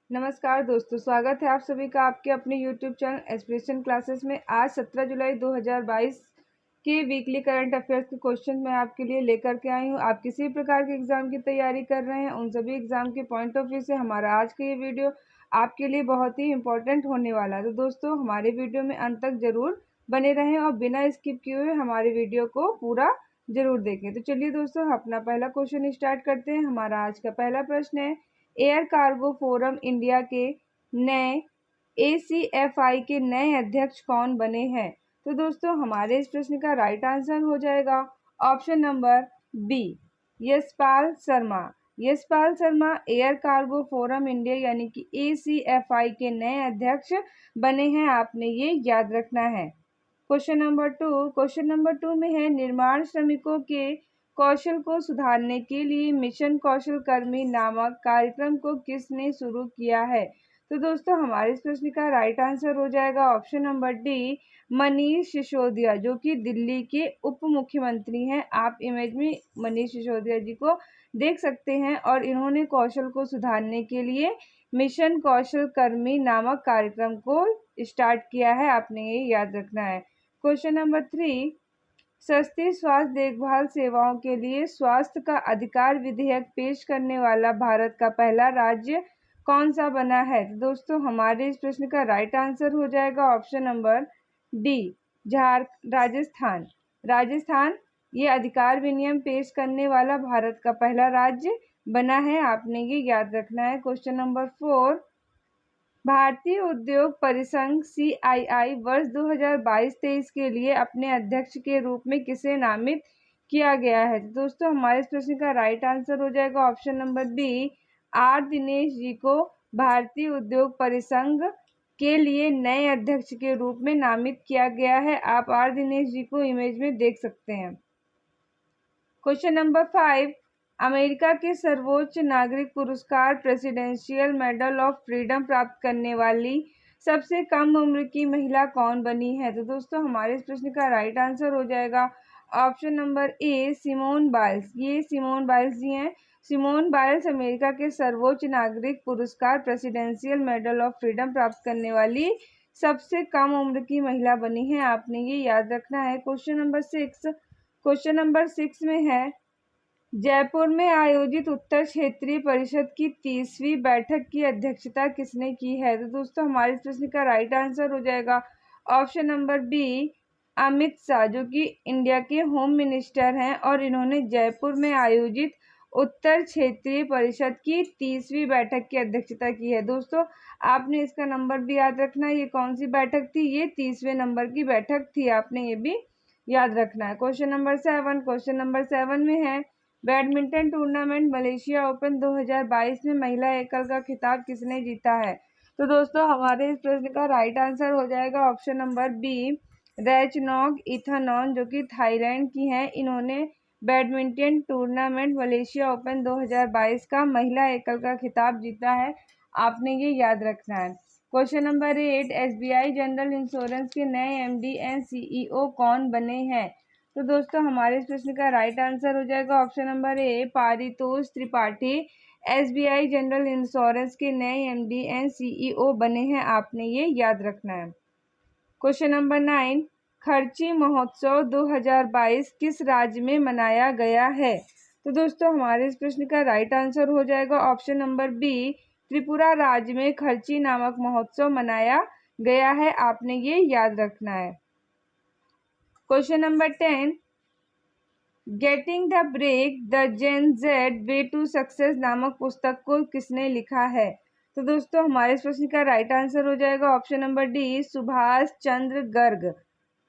नमस्कार दोस्तों, स्वागत है आप सभी का आपके अपने YouTube चैनल एस्पिरेशन क्लासेस में। आज 17 जुलाई 2022 के वीकली करंट अफेयर्स के क्वेश्चन मैं आपके लिए लेकर के आई हूँ। आप किसी प्रकार के एग्जाम की तैयारी कर रहे हैं, उन सभी एग्जाम के पॉइंट ऑफ व्यू से हमारा आज का ये वीडियो आपके लिए बहुत ही इंपॉर्टेंट होने वाला है। तो दोस्तों, हमारे वीडियो में अंत तक जरूर बने रहें और बिना स्किप किए हुए हमारे वीडियो को पूरा जरूर देखें। तो चलिए दोस्तों, अपना पहला क्वेश्चन स्टार्ट करते हैं। हमारा आज का पहला प्रश्न है, एयर कार्गो फोरम इंडिया के नए ACFI के नए अध्यक्ष कौन बने हैं? तो दोस्तों, हमारे इस प्रश्न का राइट आंसर हो जाएगा option number B, Yashpal Sharma. Yashpal Sharma air cargo forum India यानी कि ACFI के नए अध्यक्ष बने हैं। आपने ये याद रखना है। क्वेश्चन नंबर टू में है, निर्माण श्रमिकों के कौशल को सुधारने के लिए मिशन कौशल कर्मी नामक कार्यक्रम को किसने शुरू किया है? तो दोस्तों, हमारे इस प्रश्न का राइट आंसर हो जाएगा option number D, Manish Sisodia, जो कि दिल्ली के उप मुख्यमंत्री हैं। आप इमेज में मनीष सिसोदिया जी को देख सकते हैं और इन्होंने कौशल को सुधारने के लिए मिशन कौशल कर्मी नामक कार्यक्रम को स्टार्ट किया है। आपने ये याद रखना है। क्वेश्चन नंबर थ्री, सस्ती स्वास्थ्य देखभाल सेवाओं के लिए स्वास्थ्य का अधिकार विधेयक पेश करने वाला भारत का पहला राज्य कौन सा बना है? तो दोस्तों, हमारे इस प्रश्न का राइट आंसर हो जाएगा option number D, Rajasthan. Rajasthan ये अधिकार विनियम पेश करने वाला भारत का पहला राज्य बना है। आपने ये याद रखना है। क्वेश्चन नंबर फोर, भारतीय उद्योग परिसंघ CII वर्ष 2022-23 के लिए अपने अध्यक्ष के रूप में किसे नामित किया गया है? तो दोस्तों, हमारे इस प्रश्न का राइट आंसर हो जाएगा option number B, R Dinesh ji को भारतीय उद्योग परिसंघ के लिए नए अध्यक्ष के रूप में नामित किया गया है। आप R दिनेश जी को इमेज में देख सकते हैं। क्वेश्चन नंबर फाइव, अमेरिका के सर्वोच्च नागरिक पुरस्कार प्रेसिडेंशियल मेडल ऑफ फ्रीडम प्राप्त करने वाली सबसे कम उम्र की महिला कौन बनी है? तो दोस्तों, हमारे इस प्रश्न का राइट आंसर हो जाएगा option number A, Simone Biles. ये सिमोन बाइल्स जी हैं। सिमोन बाइल्स अमेरिका के सर्वोच्च नागरिक पुरस्कार प्रेसिडेंशियल मेडल ऑफ फ्रीडम प्राप्त करने वाली सबसे कम उम्र की महिला बनी है। आपने ये याद रखना है। क्वेश्चन नंबर सिक्स में है, जयपुर में आयोजित उत्तर क्षेत्रीय परिषद की 30वीं बैठक की अध्यक्षता किसने की है? तो दोस्तों, हमारे प्रश्न का राइट आंसर हो जाएगा option number B, Amit Shah, जो कि इंडिया के होम मिनिस्टर हैं और इन्होंने जयपुर में आयोजित उत्तर क्षेत्रीय परिषद की 30वीं बैठक की अध्यक्षता की है। दोस्तों, आपने इसका नंबर भी याद रखना है। ये कौन सी बैठक थी? ये 30वें नंबर की बैठक थी। आपने ये भी याद रखना है। क्वेश्चन नंबर सेवन में है, बैडमिंटन टूर्नामेंट मलेशिया ओपन 2022 में महिला एकल का खिताब किसने जीता है? तो दोस्तों, हमारे इस प्रश्न का राइट आंसर हो जाएगा ऑप्शन नंबर बी, रैचनोक इथानॉन, जो कि थाईलैंड की हैं। इन्होंने बैडमिंटन टूर्नामेंट मलेशिया ओपन 2022 का महिला एकल का खिताब जीता है। आपने ये याद रखना है। Question number 8, SBI general insurance के नए MD एंड CEO कौन बने हैं? तो दोस्तों, हमारे इस प्रश्न का राइट आंसर हो जाएगा ऑप्शन नंबर ए, Paritosh Tripathi SBI general insurance के नए MD एंड CEO बने हैं। आपने ये याद रखना है। क्वेश्चन नंबर 9, खर्ची महोत्सव 2022 किस राज्य में मनाया गया है? तो दोस्तों, हमारे इस प्रश्न का राइट आंसर हो जाएगा ऑप्शन नंबर बी, त्रिपुरा राज्य में खर्ची नामक महोत्सव मनाया गया है। आपने ये याद रखना है। Question number 10, getting the break the gen Z way to success नामक पुस्तक को किसने लिखा है? तो दोस्तों, हमारे इस प्रश्न का राइट आंसर हो जाएगा option number D, Subhash Chandra Garg.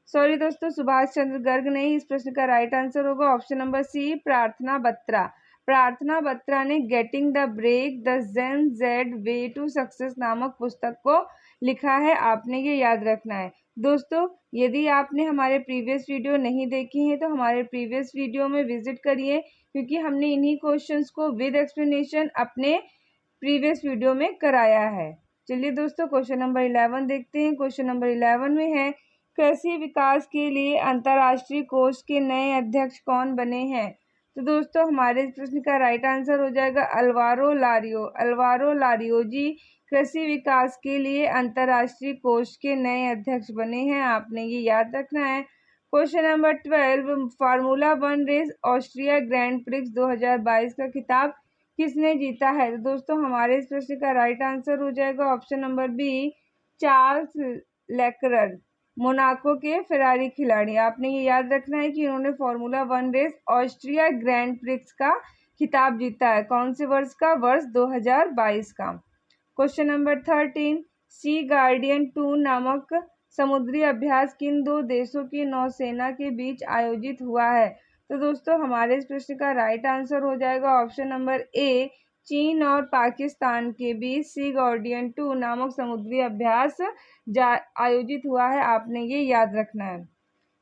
Sorry दोस्तों, सुभाष चंद्र गर्ग नहीं, इस प्रश्न का राइट आंसर होगा option number C, Prarthana Batra. Prarthana Batra ने getting the break the gen Z way to success नामक पुस्तक को लिखा है। आपने ये याद रखना है। दोस्तों, यदि आपने हमारे प्रीवियस वीडियो नहीं देखी हैं तो हमारे प्रीवियस वीडियो में विजिट करिए, क्योंकि हमने इन्हीं क्वेश्चंस को विद एक्सप्लेनेशन अपने प्रीवियस वीडियो में कराया है। चलिए दोस्तों, क्वेश्चन नंबर 11 देखते हैं। क्वेश्चन नंबर 11 में है, कृषि विकास के लिए अंतर्राष्ट्रीय कोष के नए अध्यक्ष कौन बने हैं? तो दोस्तों हमारे इस प्रश्न का राइट आंसर हो जाएगा अल्वारो लारियो। अल्वारो लारियो जी कृषि विकास के लिए अंतर्राष्ट्रीय कोष के नए अध्यक्ष बने हैं, आपने ये याद रखना है। Question number 12, formula 1 race Austria grand prix 2022 का खिताब किसने जीता है? तो दोस्तों हमारे इस प्रश्न का राइट आंसर हो जाएगा option number B, Charles Leclerc, Monaco के फेरारी खिलाड़ी। आपने ये याद रखना है कि उन्होंने formula 1 race Austria grand prix का खिताब जीता है। कौन से वर्ष का? वर्ष 2022 का। क्वेश्चन नंबर 13, सी गार्डियन 2 नामक समुद्री अभ्यास किन दो देशों की नौसेना के बीच आयोजित हुआ है? तो दोस्तों हमारे इस प्रश्न का राइट आंसर हो जाएगा ऑप्शन नंबर ए, चीन और पाकिस्तान के बीच सी गार्डियन 2 नामक समुद्री अभ्यास आयोजित हुआ है, आपने ये याद रखना है।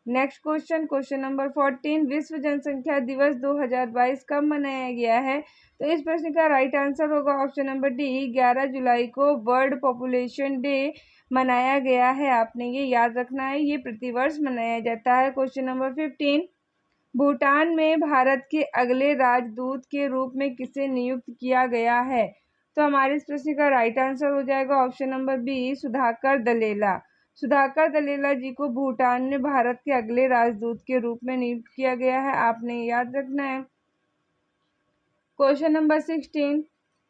नेक्स्ट क्वेश्चन, क्वेश्चन नंबर 14, विश्व जनसंख्या दिवस 2022 कब मनाया गया है? तो इस प्रश्न का राइट आंसर होगा ऑप्शन नंबर डी, 11 जुलाई को वर्ल्ड पॉपुलेशन डे मनाया गया है, आपने ये याद रखना है, ये प्रतिवर्ष मनाया जाता है। क्वेश्चन नंबर 15, भूटान में भारत के अगले राजदूत के रूप में किसे नियुक्त किया गया है? तो हमारे इस प्रश्न का राइट आंसर हो जाएगा option number B, Sudhakar Dalela. Sudhakar Dalela ji को भूटान में भारत के अगले राजदूत के रूप में नियुक्त किया गया है, आपने याद रखना है। Question number 16,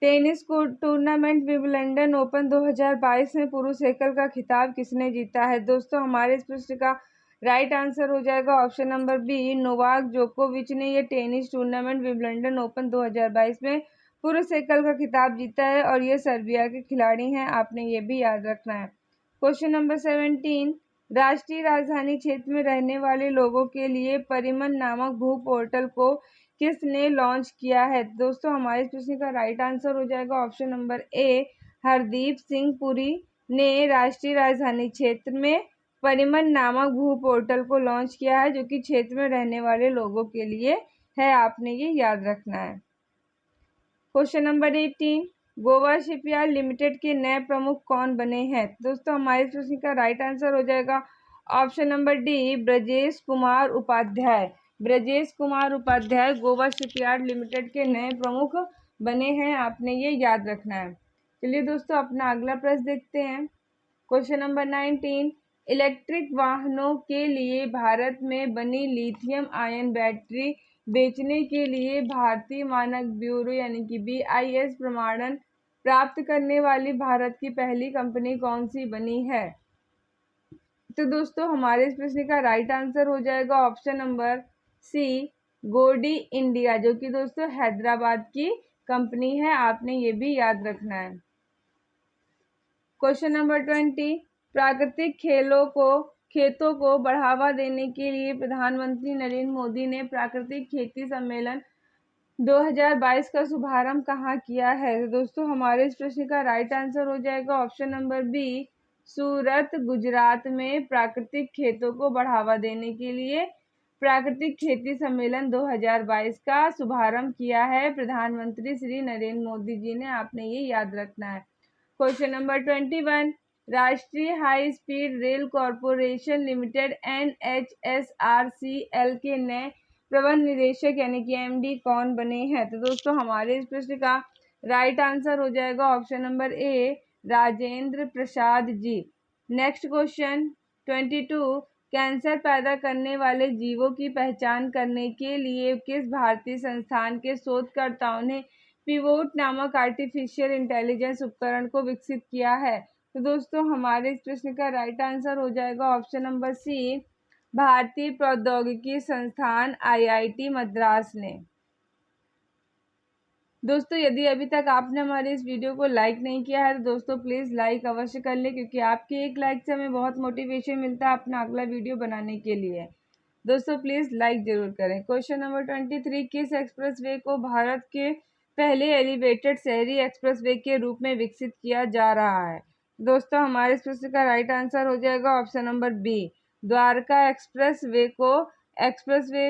tennis tournament Wimbledon open 2022 में पुरुष एकल का खिताब किसने जीता है? दोस्तों हमारे इस प्रश्न का राइट आंसर हो जाएगा ऑप्शन नंबर बी, नोवाक जोकोविच ने यह टेनिस टूर्नामेंट विंबलडन ओपन 2022 में पुरुष एकल का खिताब जीता है और ये सर्बिया के खिलाड़ी हैं, आपने ये भी याद रखना है। क्वेश्चन नंबर 17, राष्ट्रीय राजधानी क्षेत्र में रहने वाले लोगों के लिए परिमन नामक भू पोर्टल को किसने लॉन्च किया है? दोस्तों हमारे इस प्रश्न का राइट आंसर हो जाएगा ऑप्शन नंबर ए, हरदीप सिंह पुरी ने राष्ट्रीय राजधानी क्षेत्र में परिमन नामक भू पोर्टल को लॉन्च किया है, जो कि क्षेत्र में रहने वाले लोगों के लिए है, आपने ये याद रखना है। Question number 18, Goa shipyard limited के नए प्रमुख कौन बने हैं? दोस्तों हमारे प्रश्न का राइट आंसर हो जाएगा option number D, Brajesh Kumar Upadhyay. Brajesh Kumar Upadhyay Goa shipyard limited के नए प्रमुख बने हैं, आपने ये याद रखना है। चलिए दोस्तों अपना अगला प्रश्न देखते हैं। क्वेश्चन नंबर 19, इलेक्ट्रिक वाहनों के लिए भारत में बनी लिथियम आयन बैटरी बेचने के लिए भारतीय मानक ब्यूरो यानी कि BIS प्रमाणन प्राप्त करने वाली भारत की पहली कंपनी कौन सी बनी है? तो दोस्तों हमारे इस प्रश्न का राइट आंसर हो जाएगा ऑप्शन नंबर सी, गोडी इंडिया, जो कि दोस्तों हैदराबाद की कंपनी है, आपने ये भी याद रखना है। क्वेश्चन नंबर 20, प्राकृतिक खेतों को बढ़ावा देने के लिए प्रधानमंत्री नरेंद्र मोदी ने प्राकृतिक खेती सम्मेलन 2022 का शुभारंभ कहाँ किया है? तो दोस्तों हमारे इस प्रश्न का राइट आंसर हो जाएगा option number B, Surat Gujarat में प्राकृतिक खेतों को बढ़ावा देने के लिए प्राकृतिक खेती सम्मेलन 2022 का शुभारंभ किया है प्रधानमंत्री श्री नरेंद्र मोदी जी ने, आपने ये याद रखना है। क्वेश्चन नंबर 21, राष्ट्रीय high speed rail corporation limited NHSRCL के नए प्रबंध निदेशक यानी कि MD कौन बने हैं? तो दोस्तों हमारे इस प्रश्न का राइट आंसर हो जाएगा option number A, Rajendra Prasad ji. Next question 22, cancer पैदा करने वाले जीवों की पहचान करने के लिए किस भारतीय संस्थान के शोधकर्ताओं ने पिवोट नामक आर्टिफिशियल इंटेलिजेंस उपकरण को विकसित किया है? तो दोस्तों हमारे इस प्रश्न का राइट आंसर हो जाएगा ऑप्शन नंबर सी, भारतीय प्रौद्योगिकी संस्थान IIT मद्रास ने। दोस्तों यदि अभी तक आपने हमारे इस वीडियो को लाइक नहीं किया है तो दोस्तों प्लीज़ लाइक अवश्य कर लें, क्योंकि आपके एक लाइक से हमें बहुत मोटिवेशन मिलता है अपना अगला वीडियो बनाने के लिए। दोस्तों प्लीज़ लाइक ज़रूर करें। क्वेश्चन नंबर 23, किस एक्सप्रेसवे को भारत के पहले एलिवेटेड शहरी एक्सप्रेसवे के रूप में विकसित किया जा रहा है? दोस्तों हमारे इस प्रश्न का राइट आंसर हो जाएगा option number B, Dwarka expressway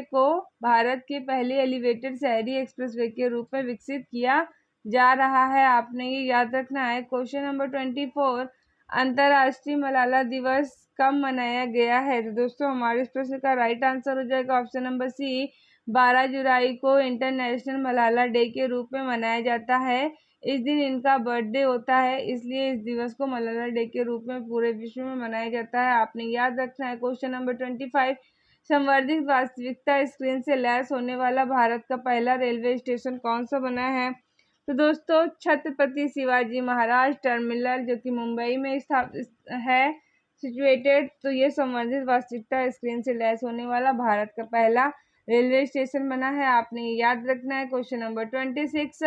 को भारत के पहले एलिवेटेड शहरी एक्सप्रेसवे के रूप में विकसित किया जा रहा है, आपने ये याद रखना है। क्वेश्चन नंबर 24, अंतर्राष्ट्रीय मलाला दिवस कब मनाया गया है? तो दोस्तों हमारे इस प्रश्न का राइट आंसर हो जाएगा ऑप्शन नंबर सी, 12 जुलाई को इंटरनेशनल मलाला डे के रूप में मनाया जाता है। इस दिन इनका बर्थडे होता है, इसलिए इस दिवस को मलाला डे के रूप में पूरे विश्व में मनाया जाता है। आपने याद रखना है। क्वेश्चन नंबर 25, संवर्धित वास्तविकता स्क्रीन से लैस होने वाला भारत का पहला रेलवे स्टेशन कौन सा बना है? तो दोस्तों छत्रपति शिवाजी महाराज टर्मिनल, जो कि मुंबई में स्थापित है, सिचुएटेड। तो ये संवर्धित वास्तविकता स्क्रीन से लैस होने वाला भारत का पहला रेलवे स्टेशन बना है। आपने याद रखना है। क्वेश्चन नंबर 26,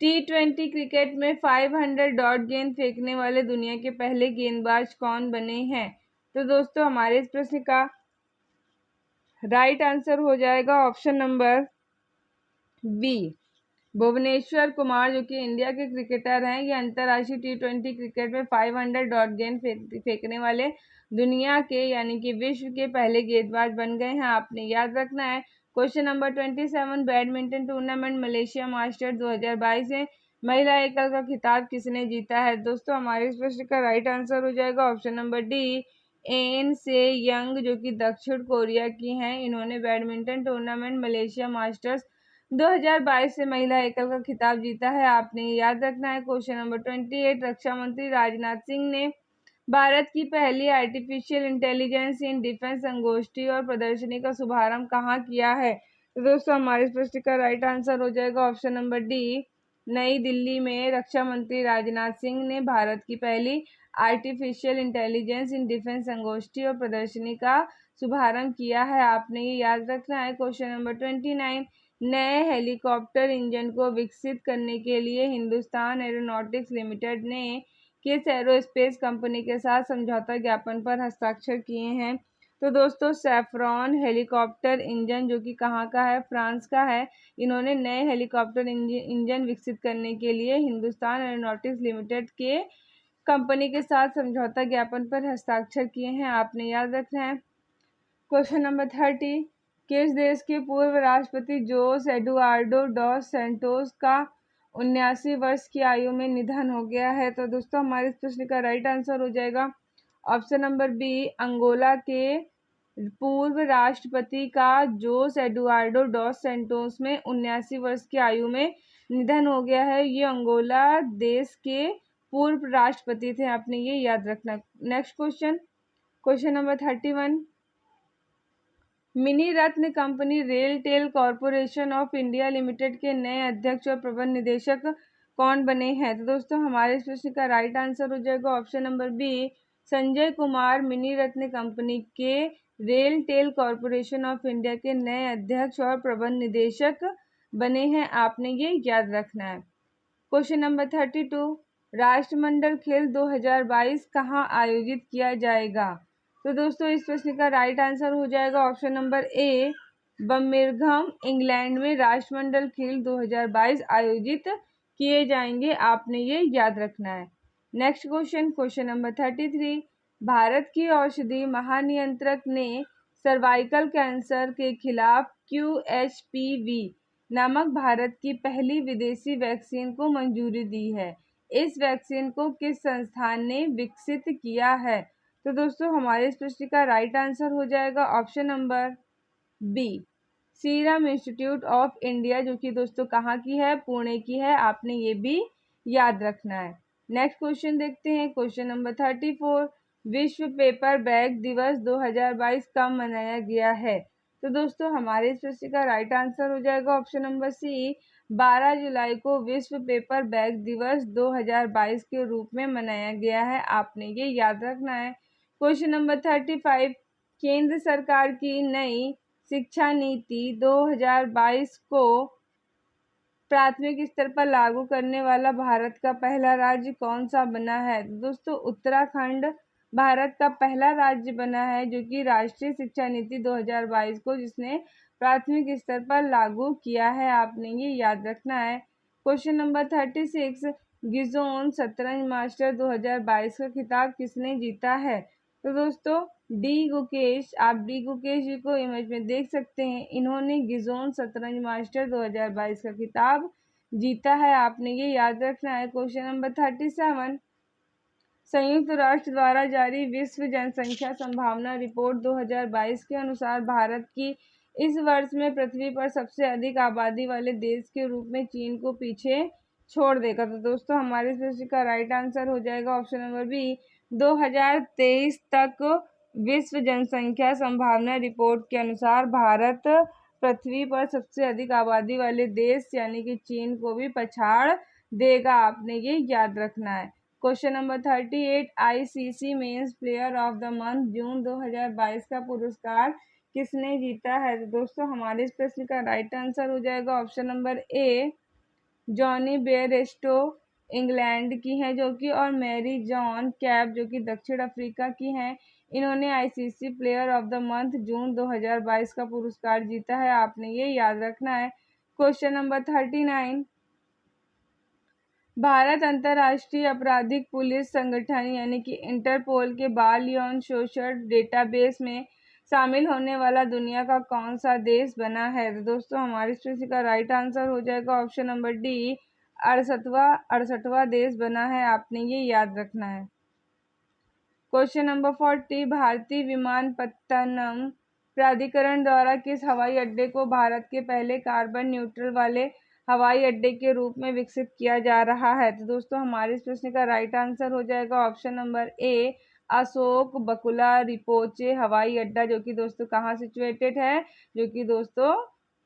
T20 क्रिकेट में 500 डॉट गेंद फेंकने वाले दुनिया के पहले गेंदबाज कौन बने हैं? तो दोस्तों हमारे इस प्रश्न का राइट आंसर हो जाएगा option number B, Bhuvneshwar Kumar, जो कि इंडिया के क्रिकेटर हैं। ये अंतर्राष्ट्रीय T20 क्रिकेट में 500 डॉट गेंद फेंकने वाले दुनिया के यानी कि विश्व के पहले गेंदबाज बन गए हैं। आपने याद रखना है। Question number 27, badminton tournament Malaysia masters 2022 में महिला एकल का खिताब किसने जीता है? दोस्तों हमारे इस प्रश्न का राइट आंसर हो जाएगा ऑप्शन नंबर डी, एन से यंग, जो कि दक्षिण कोरिया की हैं। इन्होंने बैडमिंटन टूर्नामेंट मलेशिया मास्टर्स 2022 से महिला एकल का खिताब जीता है। आपने याद रखना है। क्वेश्चन नंबर 28, रक्षा मंत्री राजनाथ सिंह ने भारत की पहली आर्टिफिशियल इंटेलिजेंस इन डिफेंस संगोष्ठी और प्रदर्शनी का शुभारंभ कहाँ किया है? तो दोस्तों हमारे इस प्रश्न का राइट आंसर हो जाएगा ऑप्शन नंबर डी, नई दिल्ली में रक्षा मंत्री राजनाथ सिंह ने भारत की पहली आर्टिफिशियल इंटेलिजेंस इन डिफेंस संगोष्ठी और प्रदर्शनी का शुभारंभ किया है। आपने ये याद रखना है। क्वेश्चन नंबर 29, नए हेलीकॉप्टर इंजन को विकसित करने के लिए हिंदुस्तान एरोनॉटिक्स लिमिटेड ने किस एरोस्पेस कंपनी के साथ समझौता ज्ञापन पर हस्ताक्षर किए हैं? तो दोस्तों सैफ्रॉन हेलीकॉप्टर इंजन, जो कि कहाँ का है, फ्रांस का है। इन्होंने नए हेलीकॉप्टर इंजन विकसित करने के लिए हिंदुस्तान एरोनॉटिक्स लिमिटेड के कंपनी के साथ समझौता ज्ञापन पर हस्ताक्षर किए हैं। आपने याद रखना है। क्वेश्चन नंबर 30, किस देश के पूर्व राष्ट्रपति जोस एडुआर्डो डॉस सैंटोस का 79 वर्ष की आयु में निधन हो गया है? तो दोस्तों हमारे इस प्रश्न का राइट आंसर हो जाएगा ऑप्शन नंबर बी, अंगोला के पूर्व राष्ट्रपति का जोस एडुआर्डो डॉस सैंटोस में 79 वर्ष की आयु में निधन हो गया है। ये अंगोला देश के पूर्व राष्ट्रपति थे। आपने ये याद रखना। Next question number 31, mini Ratna company rail tell corporation of India limited के नए अध्यक्ष और प्रबंध निदेशक कौन बने हैं? तो दोस्तों हमारे इस प्रश्न का राइट आंसर हो जाएगा option number B, Sanjay Kumar mini रत्न कंपनी के rail tell corporation of India के नए अध्यक्ष और प्रबंध निदेशक बने हैं। आपने ये याद रखना है। क्वेश्चन नंबर 32, राष्ट्रमंडल खेल 2022 कहाँ आयोजित किया जाएगा? तो दोस्तों इस प्रश्न का राइट आंसर हो जाएगा ऑप्शन नंबर ए, बर्मिंघम इंग्लैंड में राष्ट्रमंडल खेल 2022 आयोजित किए जाएंगे। आपने ये याद रखना है। नेक्स्ट क्वेश्चन नंबर 33, भारत की औषधि महानियंत्रक ने सर्वाइकल कैंसर के खिलाफ QHPV नामक भारत की पहली विदेशी वैक्सीन को मंजूरी दी है। इस वैक्सीन को किस संस्थान ने विकसित किया है? तो दोस्तों हमारे इस प्रश्न का राइट आंसर हो जाएगा option number B, serum institute of India, जो कि दोस्तों कहाँ की है, पुणे की है। आपने ये भी याद रखना है। नेक्स्ट क्वेश्चन देखते हैं। क्वेश्चन नंबर 34, विश्व पेपर बैग दिवस 2022 कब मनाया गया है? तो दोस्तों हमारे इस प्रश्न का राइट आंसर हो जाएगा ऑप्शन नंबर सी, 12 जुलाई को विश्व पेपर बैग दिवस 2022 के रूप में मनाया गया है। आपने ये याद रखना है। क्वेश्चन नंबर 35, केंद्र सरकार की नई शिक्षा नीति 2022 को प्राथमिक स्तर पर लागू करने वाला भारत का पहला राज्य कौन सा बना है? दोस्तों उत्तराखंड भारत का पहला राज्य बना है जो कि राष्ट्रीय शिक्षा नीति 2022 को जिसने प्राथमिक स्तर पर लागू किया है। आपने ये याद रखना है। क्वेश्चन नंबर 36, गिजोन शतरंज मास्टर 2022 का खिताब किसने जीता है? तो दोस्तों डी गुकेश, आप डी गुकेश जी को इमेज में देख सकते हैं। इन्होंने गिजोन शतरंज मास्टर 2022 का खिताब जीता है। आपने ये याद रखना है। क्वेश्चन नंबर 37, संयुक्त राष्ट्र द्वारा जारी विश्व जनसंख्या संभावना रिपोर्ट 2022 के अनुसार भारत की इस वर्ष में पृथ्वी पर सबसे अधिक आबादी वाले देश के रूप में चीन को पीछे छोड़ देगा। तो दोस्तों हमारे इस प्रश्न का राइट आंसर हो जाएगा ऑप्शन नंबर बी। 2023 तक विश्व जनसंख्या संभावना रिपोर्ट के अनुसार भारत पृथ्वी पर सबसे अधिक आबादी वाले देश यानी कि चीन को भी पछाड़ देगा। आपने ये याद रखना है। Question number 38, ICC men's player of the month June 2022 का पुरस्कार किसने जीता है? तो दोस्तों हमारे इस प्रश्न का राइट आंसर हो जाएगा ऑप्शन नंबर ए, जॉनी बेयरस्टो इंग्लैंड की हैं जो कि, और मैरी जॉन कैप जो कि दक्षिण अफ्रीका की हैं। इन्होंने ICC player of the month June 2022 का पुरस्कार जीता है। आपने ये याद रखना है। क्वेश्चन नंबर 39, भारत अंतर्राष्ट्रीय आपराधिक पुलिस संगठन यानी कि इंटरपोल के बाल यौन शोषण डेटाबेस में शामिल होने वाला दुनिया का कौन सा देश बना है? तो दोस्तों हमारे इस प्रश्न का राइट आंसर हो जाएगा ऑप्शन नंबर डी, 68वां देश बना है। आपने ये याद रखना है। क्वेश्चन नंबर 40, भारतीय विमानपत्तनम प्राधिकरण द्वारा किस हवाई अड्डे को भारत के पहले कार्बन न्यूट्रल वाले हवाई अड्डे के रूप में विकसित किया जा रहा है? तो दोस्तों हमारे इस प्रश्न का राइट आंसर हो जाएगा ऑप्शन नंबर ए, अशोक बकुला रिपोचे हवाई अड्डा, जो कि दोस्तों कहाँ सिचुएटेड है? जो कि दोस्तों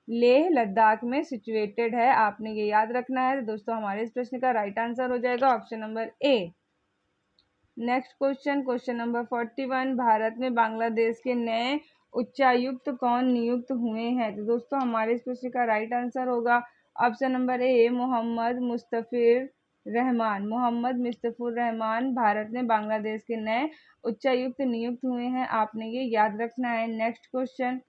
लेह लद्दाख में सिचुएटेड है। आपने ये याद रखना है। तो दोस्तों हमारे इस प्रश्न का राइट आंसर हो जाएगा ऑप्शन नंबर ए। Next question, question number 41, Bharat में बांग्लादेश के नए उच्चायुक्त कौन नियुक्त हुए हैं? तो दोस्तों हमारे इस प्रश्न का राइट आंसर होगा option number A, Mohammad Mustafir Rahman. Mohammad Mustafir Rahman Bharat में बांग्लादेश के नए उच्चायुक्त नियुक्त हुए हैं। आपने ये याद रखना है। नेक्स्ट क्वेश्चन,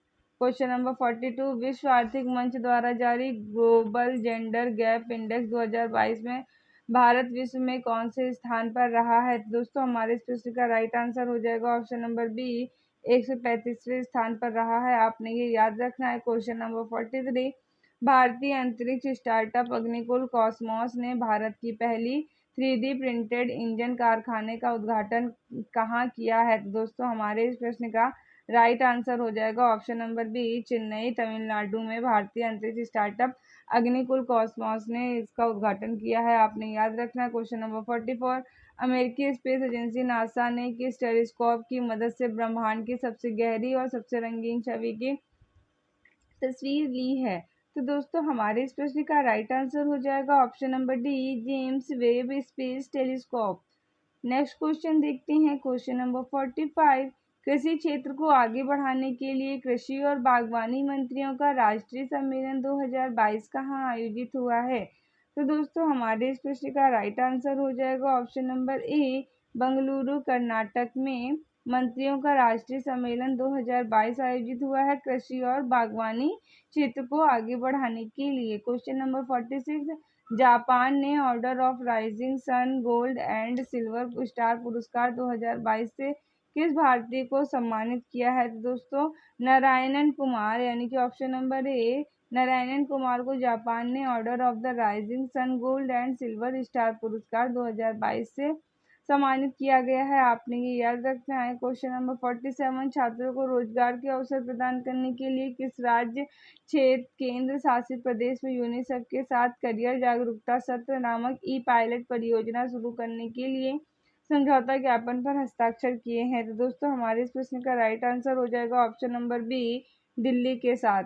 क्वेश्चन नंबर 42, विश्व आर्थिक मंच द्वारा जारी ग्लोबल जेंडर गैप इंडेक्स 2022 में भारत विश्व में कौन से स्थान पर रहा है? दोस्तों हमारे इस प्रश्न का राइट आंसर हो जाएगा ऑप्शन नंबर बी, 135वें स्थान पर रहा है। आपने ये याद रखना है। क्वेश्चन नंबर 43, भारतीय अंतरिक्ष स्टार्टअप अग्निकुल कॉस्मोस ने भारत की पहली 3D प्रिंटेड इंजन कारखाने का उद्घाटन कहाँ किया है? तो दोस्तों हमारे इस प्रश्न का राइट आंसर हो जाएगा option number B, Chennai Tamil Nadu में भारतीय अंतरिक्ष स्टार्टअप अग्निकुल कॉस्मोस ने इसका उद्घाटन किया है। आपने याद रखना है। क्वेश्चन नंबर 44, अमेरिकी स्पेस एजेंसी नासा ने किस टेलीस्कोप की मदद से ब्रह्मांड की सबसे गहरी और सबसे रंगीन छवि की तस्वीर ली है? तो दोस्तों हमारे इस प्रश्न का राइट आंसर हो जाएगा option number D, James Webb space telescope. Next question देखते हैं। क्वेश्चन नंबर 45, कृषि क्षेत्र को आगे बढ़ाने के लिए कृषि और बागवानी मंत्रियों का राष्ट्रीय सम्मेलन 2022 कहाँ आयोजित हुआ है? तो दोस्तों हमारे इस प्रश्न का राइट आंसर हो जाएगा ऑप्शन नंबर ए, बंगलुरु कर्नाटक में मंत्रियों का राष्ट्रीय सम्मेलन 2022 आयोजित हुआ है कृषि और बागवानी क्षेत्र को आगे बढ़ाने के लिए। क्वेश्चन नंबर 46, जापान ने order of rising sun gold and silver star पुरस्कार 2022 से किस भारतीय को सम्मानित किया है? तो दोस्तों नारायणन कुमार यानी कि option number A, Narayanan Kumar को जापान ने order of the rising sun gold and silver star पुरस्कार 2022 से सम्मानित किया गया है। आपने ये याद रखना है। क्वेश्चन नंबर 47, छात्रों को रोजगार के अवसर प्रदान करने के लिए किस राज्य क्षेत्र केंद्र शासित प्रदेश में यूनिसेफ के साथ करियर जागरूकता सत्र नामक ई पायलट परियोजना शुरू करने के लिए समझौता ज्ञापन पर हस्ताक्षर किए हैं? तो दोस्तों हमारे इस प्रश्न का राइट आंसर हो जाएगा ऑप्शन नंबर बी, दिल्ली के साथ।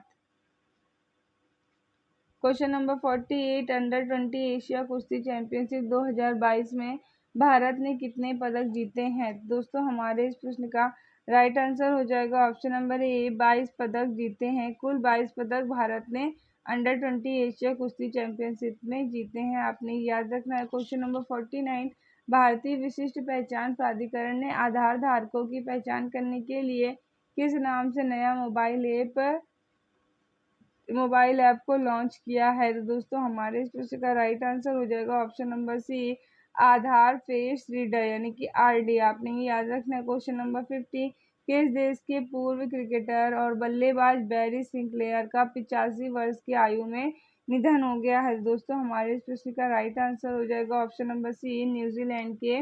क्वेश्चन नंबर 48, अंडर 20 एशिया कुश्ती चैंपियनशिप 2022 में भारत ने कितने पदक जीते हैं? दोस्तों हमारे इस प्रश्न का राइट आंसर हो जाएगा ऑप्शन नंबर ए, 22 पदक जीते हैं। कुल 22 पदक भारत ने अंडर 20 एशिया कुश्ती चैंपियनशिप में जीते हैं। आपने याद रखना है। क्वेश्चन नंबर 49, भारतीय विशिष्ट पहचान प्राधिकरण ने आधार धारकों की पहचान करने के लिए किस नाम से नया मोबाइल ऐप को लॉन्च किया है? तो दोस्तों हमारे इस प्रश्न का राइट आंसर हो जाएगा ऑप्शन नंबर सी, आधार फेस रीडर यानी कि आरडी। आपने ये याद रखना है। क्वेश्चन नंबर 50, किस देश के पूर्व क्रिकेटर और बल्लेबाज बैरी सिंक्लेयर का 85 वर्ष की आयु में निधन हो गया है? दोस्तों हमारे इस प्रश्न का राइट आंसर हो जाएगा ऑप्शन नंबर सी, न्यूजीलैंड के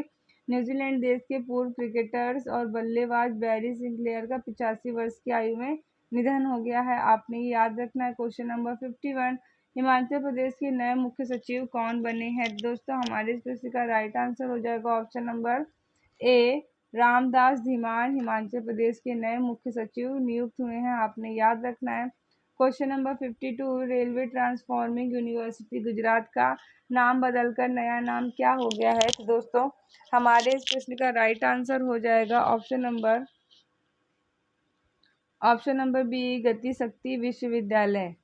न्यूजीलैंड देश के पूर्व क्रिकेटर्स और बल्लेबाज बैरी सिंक्लेयर का 85 वर्ष की आयु में निधन हो गया है। आपने ये याद रखना है। क्वेश्चन नंबर 51, हिमाचल प्रदेश के नए मुख्य सचिव कौन बने हैं? दोस्तों हमारे इस प्रश्न का राइट आंसर हो जाएगा option number A, Ramdas Dhiman Himachal Pradesh के नए मुख्य सचिव नियुक्त हुए हैं। आपने याद रखना है। Question number 52, railway transforming university Gujarat का नाम बदलकर नया नाम क्या हो गया है? तो दोस्तों हमारे इस प्रश्न का राइट आंसर हो जाएगा ऑप्शन नंबर बी, गति शक्ति विश्वविद्यालय।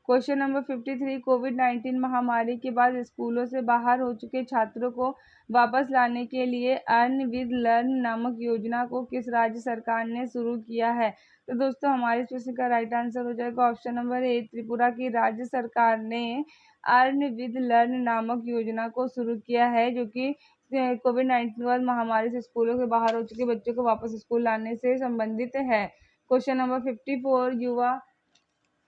क्वेश्चन नंबर 53, कोविड-19 महामारी के बाद स्कूलों से बाहर हो चुके छात्रों को वापस लाने के लिए अर्न विद लर्न नामक योजना को किस राज्य सरकार ने शुरू किया है? तो दोस्तों हमारे इस प्रश्न का राइट आंसर हो जाएगा ऑप्शन नंबर ए, त्रिपुरा की राज्य सरकार ने अर्न विद लर्न नामक योजना को शुरू किया है, जो कि कोविड-19 के बाद महामारी से स्कूलों से बाहर हो चुके बच्चों को वापस स्कूल लाने से संबंधित है। क्वेश्चन नंबर 54,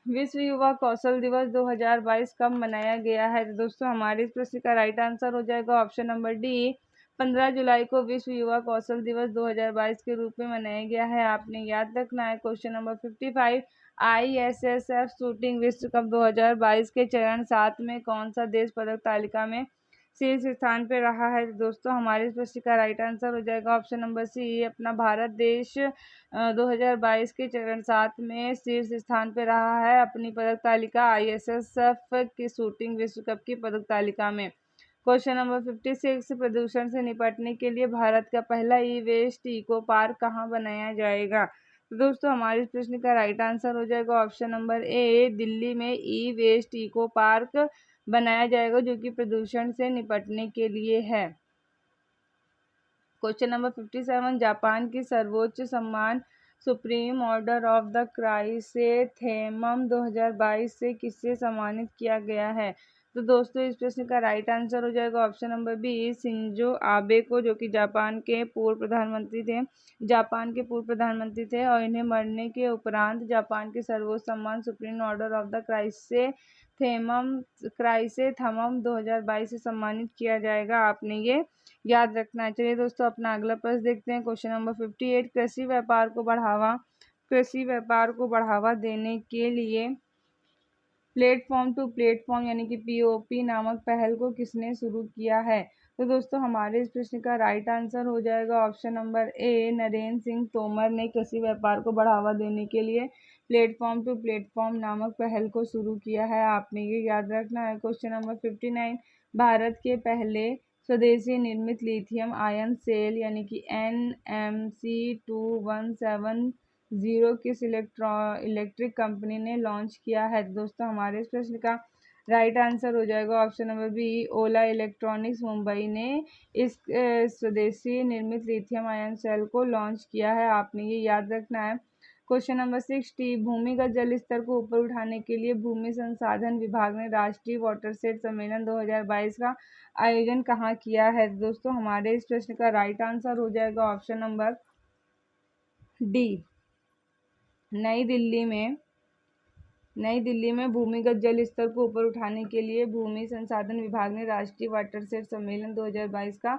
विश्व युवा कौशल दिवस 2022 कब मनाया गया है? तो दोस्तों हमारे इस प्रश्न का राइट आंसर हो जाएगा ऑप्शन नंबर डी, 15 जुलाई को विश्व युवा कौशल दिवस 2022 के रूप में मनाया गया है। आपने याद रखना है। क्वेश्चन नंबर 55, ISSF शूटिंग विश्व कप 2022 के चरण 7 में कौन सा देश पदक तालिका में शीर्ष स्थान पर रहा है? तो दोस्तों हमारे इस प्रश्न का राइट आंसर हो जाएगा ऑप्शन नंबर सी, अपना भारत देश 2022 के चरण 7 में शीर्ष स्थान पर रहा है अपनी पदक तालिका ISSF की शूटिंग विश्व कप की पदक तालिका में। क्वेश्चन नंबर 56, प्रदूषण से निपटने के लिए भारत का पहला ई वेस्ट इको पार्क कहाँ बनाया जाएगा? तो दोस्तों हमारे इस प्रश्न का राइट आंसर हो जाएगा ऑप्शन नंबर ए, दिल्ली में ई वेस्ट इको पार्क बनाया जाएगा, जो कि प्रदूषण से निपटने के लिए है। क्वेश्चन नंबर 57, जापान की सर्वोच्च सम्मान supreme order of the chrysanthemum 2022 से किससे सम्मानित किया गया है? तो दोस्तों इस प्रश्न का राइट आंसर हो जाएगा option number B, Shinzo Abe को, जो कि जापान के पूर्व प्रधानमंत्री थे और इन्हें मरने के उपरांत जापान के सर्वोच्च सम्मान supreme order of the chrysanthemum 2022 से सम्मानित किया जाएगा। आपने ये याद रखना है। चलिए दोस्तों अपना अगला प्रश्न देखते हैं। क्वेश्चन नंबर 58, कृषि व्यापार को बढ़ावा देने के लिए प्लेटफॉर्म टू प्लेटफॉर्म यानी कि POP नामक पहल को किसने शुरू किया है? तो दोस्तों हमारे इस प्रश्न का राइट आंसर हो जाएगा ऑप्शन नंबर ए, नरेंद्र सिंह तोमर ने कृषि व्यापार को बढ़ावा देने के लिए प्लेटफॉर्म टू प्लेटफॉर्म नामक पहल को शुरू किया है। आपने ये याद रखना है। क्वेश्चन नंबर 59, भारत के पहले स्वदेशी निर्मित लिथियम आयन सेल यानी कि NMC2170 किस इलेक्ट्रिक कंपनी ने लॉन्च किया है? दोस्तों हमारे इस प्रश्न का राइट आंसर हो जाएगा ऑप्शन नंबर बी, ओला इलेक्ट्रॉनिक्स मुंबई ने इस स्वदेशी निर्मित लिथियम आयन सेल को लॉन्च किया है। आपने ये याद रखना है। क्वेश्चन नंबर 60, भूमिगत जल स्तर को ऊपर उठाने के लिए भूमि संसाधन विभाग ने राष्ट्रीय वाटरशेड सम्मेलन 2022 का आयोजन कहाँ किया है? दोस्तों हमारे इस प्रश्न का राइट आंसर हो जाएगा ऑप्शन नंबर डी, नई दिल्ली में भूमिगत जल स्तर को ऊपर उठाने के लिए भूमि संसाधन विभाग ने राष्ट्रीय वाटरशेड सम्मेलन 2022 का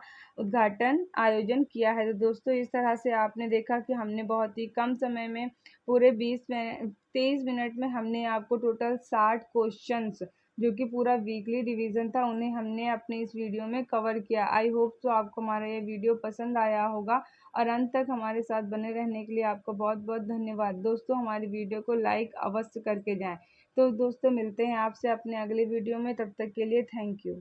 आयोजन किया है। तो दोस्तों इस तरह से आपने देखा कि हमने बहुत ही कम समय में पूरे 23 मिनट में हमने आपको टोटल 60 क्वेश्चंस, जो कि पूरा वीकली रिवीजन था, उन्हें हमने अपने इस वीडियो में कवर किया। आई होप तो आपको हमारा ये वीडियो पसंद आया होगा और अंत तक हमारे साथ बने रहने के लिए आपको बहुत बहुत धन्यवाद। दोस्तों हमारी वीडियो को लाइक अवश्य करके जाएं। तो दोस्तों मिलते हैं आपसे अपने अगले वीडियो में, तब तक के लिए थैंक यू।